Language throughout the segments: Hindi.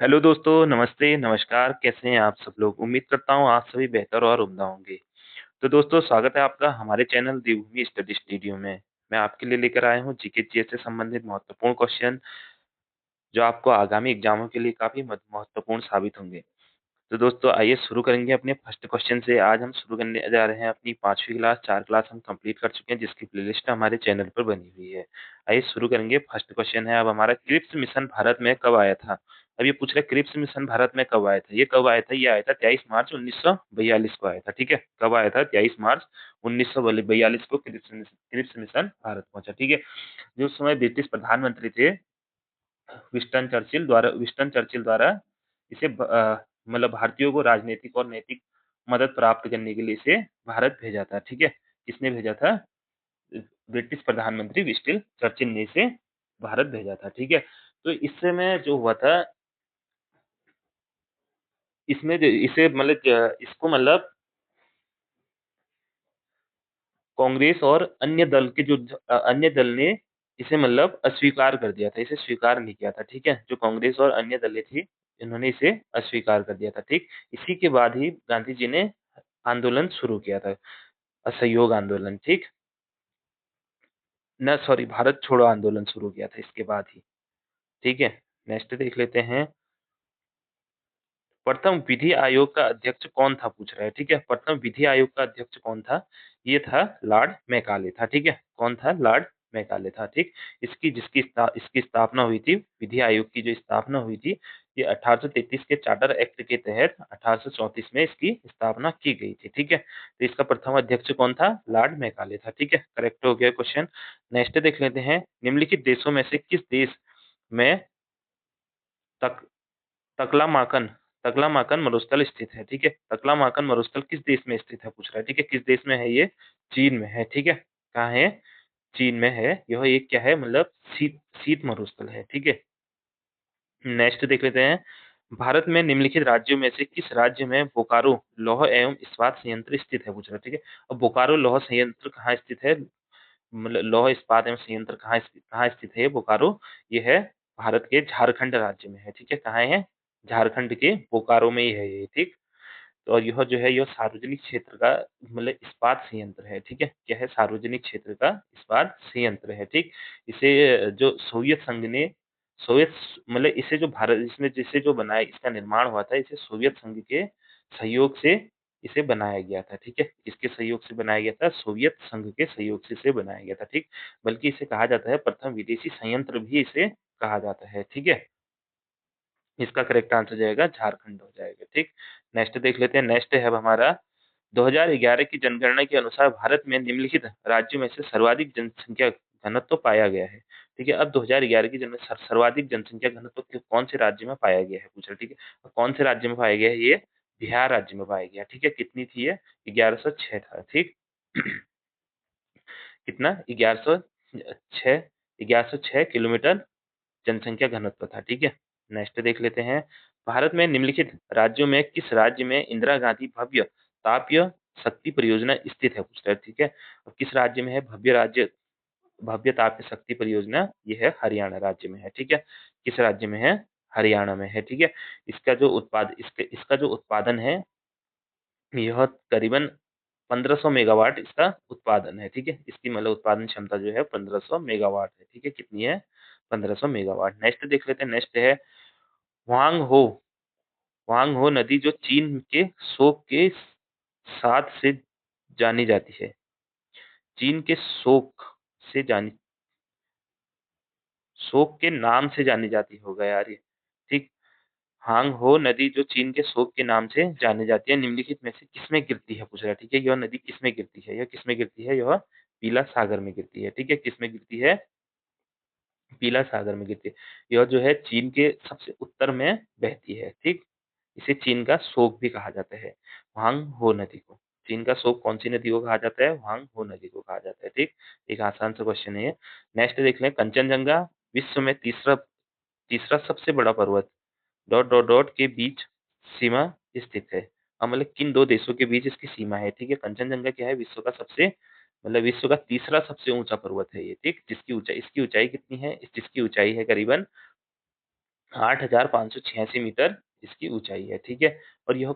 हेलो दोस्तों, नमस्ते, नमस्कार, कैसे हैं आप सब लोग? उम्मीद करता हूँ आप सभी बेहतर और उम्दा होंगे। तो दोस्तों स्वागत है आपका हमारे चैनल देवभूमि स्टडी स्टूडियो में। मैं आपके लिए लेकर आया हूँ जीके जीएस से संबंधित महत्वपूर्ण क्वेश्चन जो आपको आगामी एग्जामों के लिए काफ़ी महत्वपूर्ण साबित होंगे। तो दोस्तों आइए शुरू करेंगे अपने फर्स्ट क्वेश्चन से। आज हम शुरू करने जा रहे हैं अपनी 5वीं क्लास, 4 क्लास हम कंप्लीट कर चुके हैं जिसकी प्लेलिस्ट हमारे चैनल पर बनी हुई है। आइए शुरू करेंगे। फर्स्ट क्वेश्चन है अब हमारा, क्रिप्स मिशन भारत में कब आया था? अब ये पूछ रहे हैं क्रिप्स मिशन भारत में कब आया था? ये कब आया था? ये आया था 23 मार्च 1942 को आया था। ठीक है, कब आया था? 23 मार्च 1942 को क्रिप्स मिशन भारत पहुंचा। ठीक है, जो उस समय ब्रिटिश प्रधानमंत्री थे विंस्टन चर्चिल द्वारा इसे मतलब भारतीयों को राजनीतिक और नैतिक मदद प्राप्त करने के लिए इसे भारत भेजा था। ठीक है, किसने भेजा था? ब्रिटिश प्रधानमंत्री विंस्टन चर्चिल ने इसे भारत भेजा था। ठीक है, तो इस समय जो हुआ था, इसमें जो इसे इसको कांग्रेस और अन्य दल ने इसे अस्वीकार कर दिया था, इसे स्वीकार नहीं किया था। ठीक है, जो कांग्रेस और अन्य दलें थी, इन्होंने इसे अस्वीकार कर दिया था। ठीक, इसी के बाद ही गांधी जी ने आंदोलन शुरू किया था, असहयोग आंदोलन। ठीक, न सॉरी, भारत छोड़ो आंदोलन शुरू किया था इसके बाद ही। ठीक है, नेक्स्ट देख लेते हैं। प्रथम विधि आयोग का अध्यक्ष कौन था, पूछ रहा है। ठीक है, प्रथम विधि आयोग का अध्यक्ष कौन था? ये था लॉर्ड मैकाले था। ठीक है, कौन था? लॉर्ड मैकाले था। ठीक, इसकी स्थापना हुई थी, विधि आयोग की जो स्थापना हुई थी, ये 1833 के चार्टर एक्ट के तहत 1834 में इसकी स्थापना की गई थी। ठीक है, तो इसका प्रथम अध्यक्ष कौन था? लॉर्ड मैकाले था। ठीक है, करेक्ट हो गया क्वेश्चन। नेक्स्ट देख लेते हैं। निम्नलिखित देशों में से किस देश में तक तकलामाकन तकलामाकन मरुस्थल स्थित है? ठीक है, तकलामाकन मरुस्थल किस देश में स्थित है, पूछ रहा है। ठीक है, किस देश में है ये? चीन में है। ठीक है, कहाँ है? चीन में है। यह एक क्या है, शीत शीत मरुस्थल है। ठीक है, नेक्स्ट देख लेते हैं। भारत में निम्नलिखित राज्यों में से किस राज्य में बोकारो लौह एवं इस्पात संयंत्र स्थित है, पूछ रहा है। ठीक है, अब बोकारो लौह संयंत्र कहाँ स्थित है? लौह इस्पात एवं संयंत्र कहाँ स्थित है बोकारो? ये है भारत के झारखंड राज्य में है। ठीक है, कहाँ है? झारखंड के बोकारो में ही है ये। ठीक, तो और यह जो है यह सार्वजनिक क्षेत्र का इस्पात संयंत्र है। ठीक है, क्या है? सार्वजनिक क्षेत्र का इस्पात संयंत्र है। ठीक, इसे जो सोवियत संघ ने सोवियत इसे जो भारत इसमें जिसे जो बनाया, इसका निर्माण हुआ था, इसे सोवियत संघ के सहयोग से इसे बनाया गया था। ठीक है, किसके सहयोग से बनाया गया था? सोवियत संघ के सहयोग से इसे बनाया गया था। ठीक, बल्कि इसे कहा जाता है प्रथम विदेशी संयंत्र भी इसे कहा जाता है। ठीक है, इसका करेक्ट आंसर जाएगा झारखंड हो जाएगा। ठीक, नेक्स्ट देख लेते हैं। नेक्स्ट है अब हमारा, 2011 की जनगणना के अनुसार भारत में निम्नलिखित राज्यों में से सर्वाधिक जनसंख्या घनत्व पाया गया है। ठीक है, अब 2011 की सर्वाधिक जनसंख्या घनत्व कौन से राज्य में पाया गया है, पूछ रहे। ठीक है, और कौन से राज्य में पाया गया है? ये बिहार राज्य में पाया गया। ठीक है, कितनी थी ये? 1106 था। ठीक, कितना? 1106, 1106 किलोमीटर जनसंख्या घनत्व था। ठीक है, नेक्स्ट देख लेते हैं। भारत में निम्नलिखित राज्यों में किस राज्य में इंदिरा गांधी भव्य तापीय शक्ति परियोजना स्थित है, पूछता है। ठीक है, और किस राज्य में है भव्य तापीय शक्ति परियोजना? ये है हरियाणा राज्य में है। ठीक है, किस राज्य में है? हरियाणा में है। ठीक है, इसका जो उत्पादन है, यह करीबन 1500 मेगावाट इसका उत्पादन है। ठीक है, इसकी उत्पादन क्षमता जो है 1500 मेगावाट है। ठीक है, कितनी है? 1500 मेगावाट। नेक्स्ट देख लेते हैं। नेक्स्ट है हुआंग हो हुआंग हो नदी जो चीन के शोक के साथ से जानी जाती है। चीन के शोक के नाम से जानी जाती होगा यार ये। ठीक, हांग हो नदी जो चीन के शोक के नाम से जानी जाती है, निम्नलिखित में से किसमें गिरती है, पूछ रहा है। ठीक है, यह नदी किसमें गिरती है? यह किसमें गिरती है? यह पीला सागर में गिरती है। ठीक है, किसमें गिरती है? पीला सागर में गिरती है। यह जो है चीन के सबसे उत्तर में बहती है। ठीक, इसे चीन का शोक भी कहा जाता है, हुआंग हो नदी को। चीन का शोक कौन सी नदी को कहा जाता है? हुआंग हो नदी को कहा जाता है। ठीक, एक आसान सा क्वेश्चन है ये। नेक्स्ट देख लें। कंचनजंगा विश्व में तीसरा तीसरा सबसे बड़ा पर्वत डॉट डॉट डॉट के बीच सीमा स्थित है। किन दो देशों के बीच इसकी सीमा है? ठीक है, कंचनजंगा क्या है? विश्व का विश्व का तीसरा सबसे ऊंचा पर्वत है ये। ठीक, जिसकी ऊंचाई इसकी ऊंचाई कितनी है? जिसकी ऊंचाई है करीबन 8,586 मीटर इसकी ऊंचाई है, ठीक है। और यह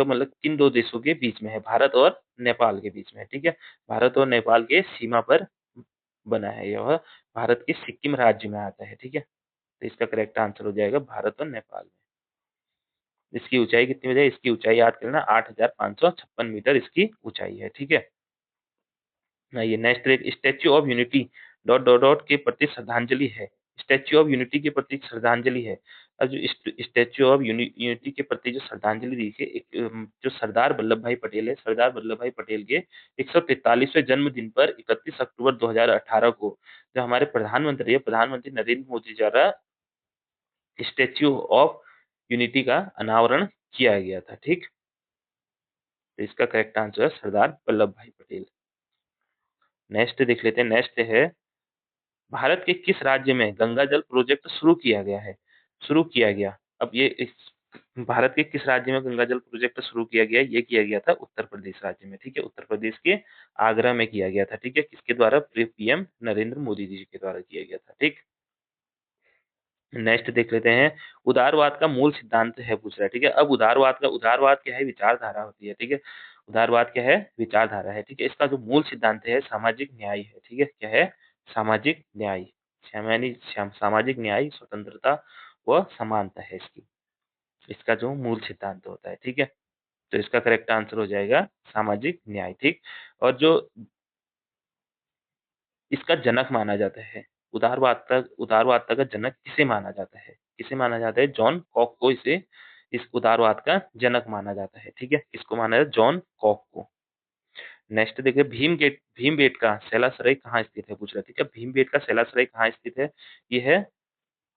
मतलब किन दो देशों के बीच में है? भारत और नेपाल के बीच में है, ठीक है। भारत और नेपाल के सीमा पर बना है यह। भारत के सिक्किम राज्य में आता है, ठीक है। तो इसका करेक्ट आंसर हो जाएगा भारत और नेपाल में। इसकी ऊंचाई कितनी हो जाए? इसकी ऊंचाई याद करना, 8,556 मीटर इसकी ऊंचाई है, ठीक है। ये नेक्स्ट एक statue of unity dot dot dot के प्रति श्रद्धांजलि है। स्टैच्यू ऑफ यूनिटी के प्रति श्रद्धांजलि है। और जो स्टैच्यू ऑफ यूनिटी के प्रति जो श्रद्धांजलि दी है, जो सरदार वल्लभ भाई पटेल है, सरदार वल्लभ भाई पटेल के 143वें जन्मदिन पर 31 अक्टूबर 2018 को जो हमारे प्रधानमंत्री है, प्रधानमंत्री नरेंद्र मोदी द्वारा स्टैच्यू ऑफ यूनिटी का अनावरण किया गया था, ठीक। तो इसका करेक्ट आंसर है सरदार वल्लभ भाई पटेल। नेक्स्ट देख लेते हैं। नेक्स्ट है, भारत के किस राज्य में गंगा जल प्रोजेक्ट शुरू किया गया है? शुरू किया गया। अब भारत के किस राज्य में गंगा जल प्रोजेक्ट शुरू किया गया? ये किया गया था उत्तर प्रदेश राज्य में, ठीक है। उत्तर प्रदेश के आगरा में किया गया था, ठीक है। किसके द्वारा? पीएम नरेंद्र मोदी जी के द्वारा किया गया था, ठीक। नेक्स्ट देख लेते हैं। उदारवाद का मूल सिद्धांत है पूछ रहा है, ठीक है। अब उदारवाद क्या है? विचारधारा होती है, ठीक है। उदारवाद क्या है? विचारधारा है, ठीक है। इसका जो मूल सिद्धांत है सामाजिक न्याय है, ठीक है। क्या है? सामाजिक न्याय। सामाजिक न्याय, स्वतंत्रता व समानता है इसकी, इसका जो मूल सिद्धांत होता है, ठीक है। तो इसका करेक्ट आंसर हो जाएगा सामाजिक न्याय, ठीक। और जो इसका जनक माना जाता है, उदारवादता का जनक किसे माना जाता है? किसे माना जाता है? जॉन कॉक को इसे इस उदारवाद का जनक माना जाता है, ठीक है। किसको माना जाता है? जॉन कॉक को। नेक्स्ट देखिए, भीमबेटका शैलाश्रय कहाँ स्थित है पूछ रहा है, ठीक है। भीमबेटका शैलाश्रय कहाँ स्थित है? ये है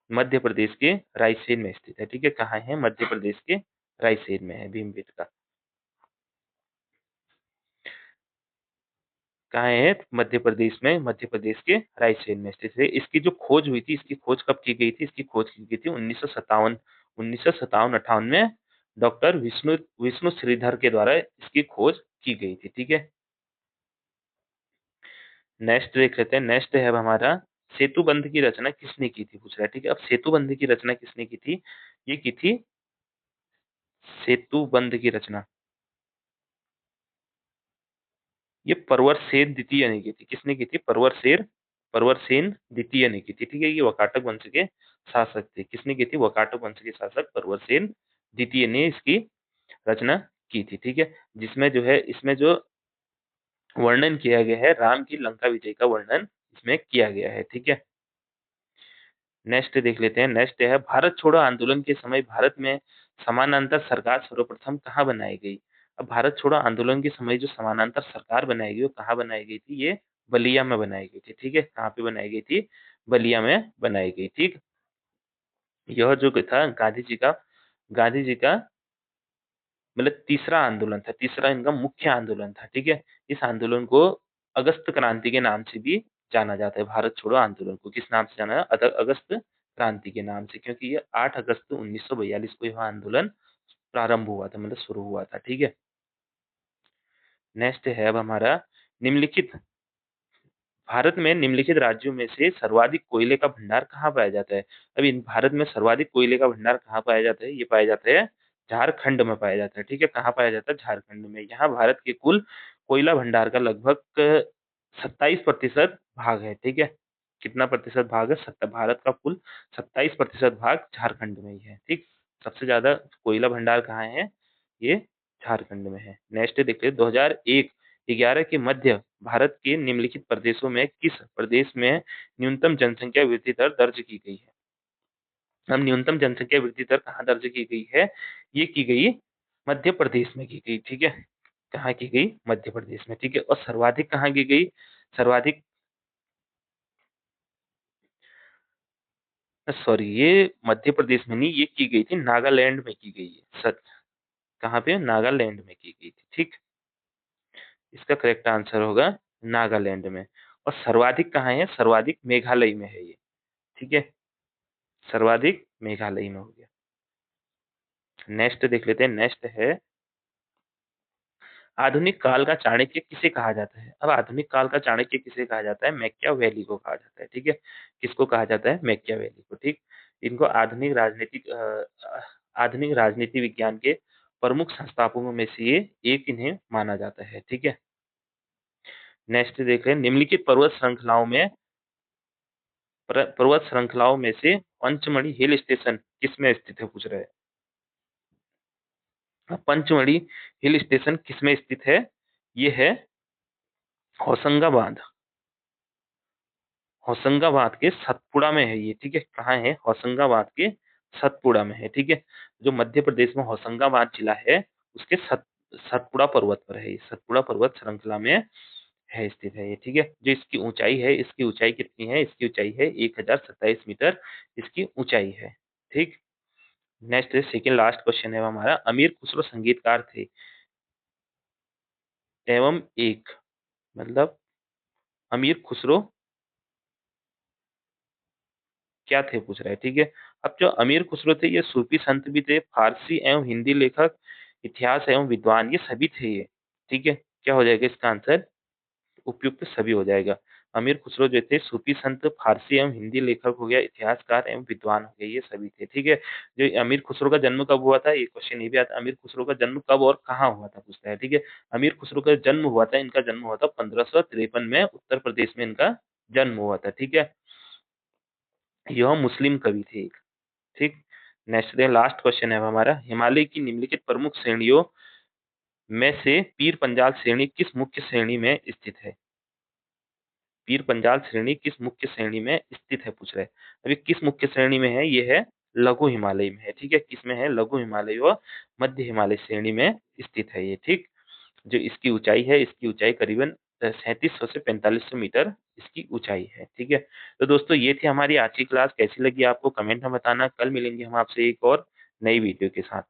मध्य प्रदेश के रायसेन में स्थित है, ठीक है। कहाँ है? मध्य प्रदेश के रायसेन में है भीमबेटका। कहाँ है? मध्य प्रदेश में, मध्य प्रदेश के रायसेन में स्थित है। इसकी जो खोज हुई थी, इसकी खोज कब की गई थी? इसकी खोज की गई थी 1957 में डॉक्टर विष्णु विष्णु श्रीधर के द्वारा इसकी खोज की गई थी, ठीक है। नेक्स्ट देख लेते हैं। नेक्स्ट है अब हमारा, सेतु बंध की रचना किसने की थी पूछ रहा है, ठीक है। अब सेतु बंध की रचना किसने की थी? ये की थी सेतु बंध की रचना, ये परवर सेन द्वितीय ने की थी। किसने की थी? परवर सेन द्वितीय ने की थी, ठीक है। ये वाकाटक वंश के शासक थे। किसने की थी? वाकाटक वंश के शासक परवर सेन द्वितीय ने इसकी रचना की थी, ठीक है। जिसमें जो है, इसमें जो वर्णन किया गया है, राम की लंका विजय का वर्णन इसमें किया गया है, ठीक है। नेक्स्ट देख लेते हैं। नेक्स्ट है, भारत छोड़ो आंदोलन के समय भारत में समानांतर सरकार सर्वप्रथम कहाँ बनाई गई? अब भारत छोड़ो आंदोलन के समय जो समानांतर सरकार बनाई गई वो कहाँ बनाई गई थी? ये बलिया में बनाई गई थी, ठीक है। कहाँ पे बनाई गई थी? बलिया में बनाई गई, ठीक। यह जो था गांधी जी का मतलब तीसरा आंदोलन था, तीसरा इनका मुख्य आंदोलन था, ठीक है। इस आंदोलन को अगस्त क्रांति के नाम से भी जाना जाता है। भारत छोड़ो आंदोलन को किस नाम से जाना है? अगस्त क्रांति के नाम से, क्योंकि ये 8 अगस्त 1942 को यह आंदोलन प्रारंभ हुआ था, मतलब शुरू हुआ था, ठीक है। नेक्स्ट है अब हमारा, निम्नलिखित भारत में निम्नलिखित राज्यों में से सर्वाधिक कोयले का भंडार कहाँ पाया जाता है? अभी भारत में सर्वाधिक कोयले का भंडार कहाँ पाया जाता है? ये पाया जाता है झारखंड में पाया जाता है, ठीक है। कहाँ पाया जाता है? झारखंड में। यहाँ भारत के कुल कोयला भंडार का लगभग 27% भाग है, ठीक है। कितना प्रतिशत भाग है? भारत का कुल 27% भाग झारखंड में ही है, ठीक। सबसे ज्यादा कोयला भंडार कहाँ है? ये झारखंड में है। नेक्स्ट देखते हैं, 2001-11 के मध्य भारत के निम्नलिखित प्रदेशों में किस प्रदेश में न्यूनतम जनसंख्या वृद्धि दर दर्ज की गई है? अब न्यूनतम जनसंख्या वृद्धि दर कहाँ दर्ज की गई है? ये की गई मध्य प्रदेश में की गई, ठीक है। कहाँ की गई? मध्य प्रदेश में, ठीक है। और सर्वाधिक कहाँ की गई? सर्वाधिक, सॉरी, ये मध्य प्रदेश में नहीं, ये की गई थी नागालैंड में की गई है, सच। कहाँ पे? नागालैंड में की गई थी, ठीक। इसका करेक्ट आंसर होगा नागालैंड में। और सर्वाधिक कहाँ है? सर्वाधिक मेघालय में है ये, ठीक है। सर्वाधिक मेघालय में हो गया। नेक्स्ट देख लेते हैं। नेक्स्ट है, आधुनिक काल का चाणक्य किसे कहा जाता है? अब आधुनिक काल का चाणक्य किसे कहा जाता है? मैकियावेली को कहा जाता है, ठीक है। किसको कहा जाता है? मैकियावेली को, ठीक। इनको आधुनिक राजनीति विज्ञान के प्रमुख संस्थापकों में से ये एक इन्हें माना जाता है। ठीक है, नेक्स्ट देख रहे हैं, निम्नलिखित पर्वत श्रृंखलाओं में से पंचमढ़ी हिल स्टेशन किसमें स्थित है, पूछ रहे हैं। पंचमढ़ी हिल स्टेशन किसमें स्थित है? ये है होशंगाबाद। होशंगाबाद के सतपुड़ा में है ये। ठीक है, कहाँ है? होशंगाबाद के सतपुड़ा में है। ठीक है, जो मध्य प्रदेश में होशंगाबाद जिला है उसके सतपुड़ा पर्वत पर है। सतपुड़ा पर्वत श्रृंखला में है, स्थित है ये। ठीक है, जो इसकी ऊंचाई है, इसकी ऊंचाई कितनी है? इसकी ऊंचाई है 1027 मीटर, इसकी ऊंचाई है। ठीक, नेक्स्ट सेकंड लास्ट क्वेश्चन है हमारा, अमीर खुसरो संगीतकार थे एवं एक, मतलब अमीर खुसरो क्या थे, पूछ रहा है। ठीक है, अब जो अमीर खुसरो थे ये सूफी संत भी थे, फारसी एवं हिंदी लेखक, इतिहास एवं विद्वान, ये सभी थे ये। ठीक है, क्या हो जाएगा इसका आंसर? उपयुक्त सभी हो जाएगा। अमीर खुसरो जो थे सूफी संत, फारसी एवं हिंदी लेखक हो गया, इतिहासकार एवं विद्वान हो गए, ये सभी थे। ठीक है, जो अमीर खुसरो का जन्म कब हुआ था, ये क्वेश्चन ये भी आता है, अमीर खुसरो का जन्म कब और कहाँ हुआ था, पूछता है। ठीक है, अमीर खुसरो का जन्म हुआ था, इनका जन्म हुआ था 1553 में, उत्तर प्रदेश में इनका जन्म हुआ था। ठीक है, यह मुस्लिम कवि थे एक। ठीक, नेक्स्ट लास्ट क्वेश्चन है हमारा, हिमालय की निम्नलिखित प्रमुख श्रेणियों में से पीर पंजाल श्रेणी किस मुख्य श्रेणी में स्थित है? पीर पंजाल श्रेणी किस मुख्य श्रेणी में स्थित है, पूछ रहे हैं। अभी किस मुख्य श्रेणी में है? ये है लघु हिमालय में है। ठीक है, किसमें है? लघु हिमालय व मध्य हिमालय श्रेणी में स्थित है ये। ठीक, जो इसकी ऊंचाई है, इसकी ऊंचाई करीबन 3700 से 4500 मीटर इसकी ऊंचाई है। ठीक है, तो दोस्तों ये थी हमारी आज की क्लास, कैसी लगी आपको कमेंट में बताना। कल मिलेंगे हम आपसे एक और नई वीडियो के साथ।